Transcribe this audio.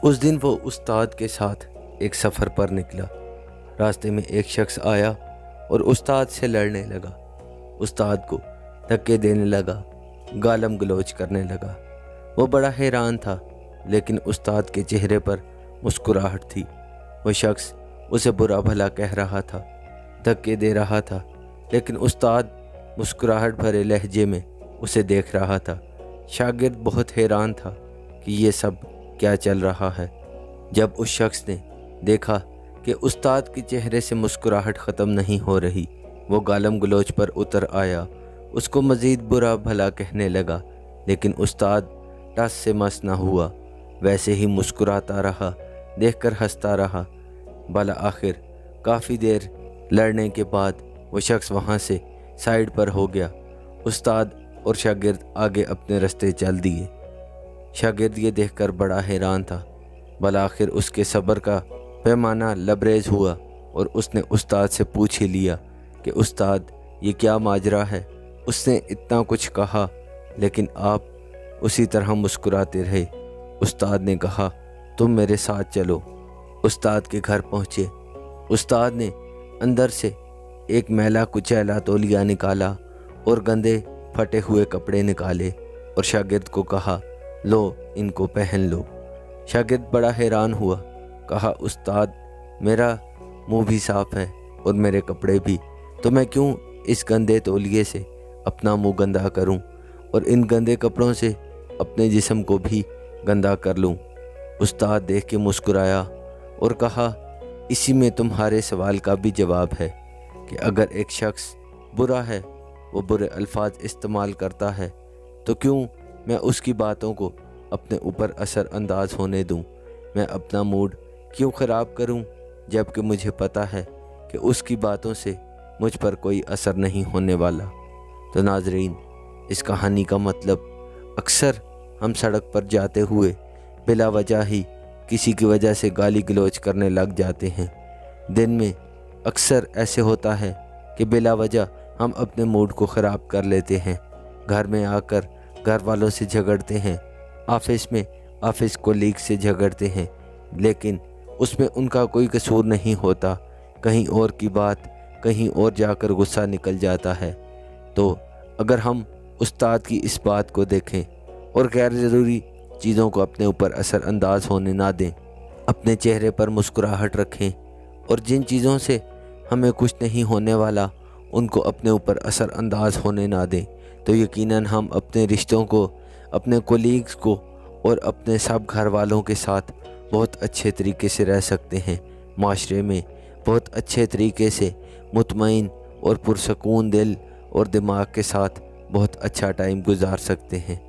उस दिन वो उस्ताद के साथ एक सफ़र पर निकला। रास्ते में एक शख्स आया और उस्ताद से लड़ने लगा। उस्ताद को धक्के देने लगा, गालम गलोच करने लगा। वो बड़ा हैरान था, लेकिन उस्ताद के चेहरे पर मुस्कुराहट थी। वो शख्स उसे बुरा भला कह रहा था, धक्के दे रहा था, लेकिन उस्ताद मुस्कुराहट भरे लहजे में उसे देख रहा था। शागिर्द बहुत हैरान था कि ये सब क्या चल रहा है। जब उस शख्स ने देखा कि उस्ताद के चेहरे से मुस्कुराहट ख़त्म नहीं हो रही, वो गालम गलोच पर उतर आया, उसको मज़ीद बुरा भला कहने लगा। लेकिन उस्ताद टस से मस न हुआ, वैसे ही मुस्कुराता रहा, देखकर हंसता रहा। भला आखिर काफ़ी देर लड़ने के बाद वो शख्स वहाँ से साइड पर हो गया। उस्ताद और शागिर्द आगे अपने रास्ते चल दिए। शागिर्द ये देखकर बड़ा हैरान था। भला आखिर उसके सब्र का पैमाना लबरेज हुआ और उसने उस्ताद से पूछ ही लिया कि उस्ताद ये क्या माजरा है। उसने इतना कुछ कहा, लेकिन आप उसी तरह मुस्कुराते रहे। उस्ताद ने कहा, तुम मेरे साथ चलो। उस्ताद के घर पहुँचे। उस्ताद ने अंदर से एक मैला कुचैला तौलिया निकाला और गंदे फटे हुए कपड़े निकाले और शागिर्द को कहा, लो इनको पहन लो। शागिर्द बड़ा हैरान हुआ, कहा, उस्ताद मेरा मुंह भी साफ़ है और मेरे कपड़े भी, तो मैं क्यों इस गंदे तौलिए से अपना मुंह गंदा करूं और इन गंदे कपड़ों से अपने जिस्म को भी गंदा कर लूं। उस्ताद देख के मुस्कुराया और कहा, इसी में तुम्हारे सवाल का भी जवाब है कि अगर एक शख्स बुरा है, वो बुरे अल्फाज इस्तेमाल करता है, तो क्यों मैं उसकी बातों को अपने ऊपर असर अंदाज होने दूं। मैं अपना मूड क्यों ख़राब करूं, जबकि मुझे पता है कि उसकी बातों से मुझ पर कोई असर नहीं होने वाला। तो नाजरीन, इस कहानी का मतलब, अक्सर हम सड़क पर जाते हुए बिला वजह ही किसी की वजह से गाली गलौज करने लग जाते हैं। दिन में अक्सर ऐसे होता है कि बिला वजह हम अपने मूड को ख़राब कर लेते हैं। घर में आकर घर वालों से झगड़ते हैं, ऑफिस में ऑफिस कोलीग से झगड़ते हैं, लेकिन उसमें उनका कोई कसूर नहीं होता। कहीं और की बात कहीं और जाकर गुस्सा निकल जाता है। तो अगर हम उस्ताद की इस बात को देखें और गैर ज़रूरी चीज़ों को अपने ऊपर असर अंदाज होने ना दें, अपने चेहरे पर मुस्कुराहट रखें और जिन चीज़ों से हमें कुछ नहीं होने वाला उनको अपने ऊपर असर अंदाज होने ना दें, तो यकीनन हम अपने रिश्तों को, अपने कोलीग्स को और अपने सब घर वालों के साथ बहुत अच्छे तरीके से रह सकते हैं। माशरे में बहुत अच्छे तरीके से मुतमईन और पुरसकून दिल और दिमाग के साथ बहुत अच्छा टाइम गुजार सकते हैं।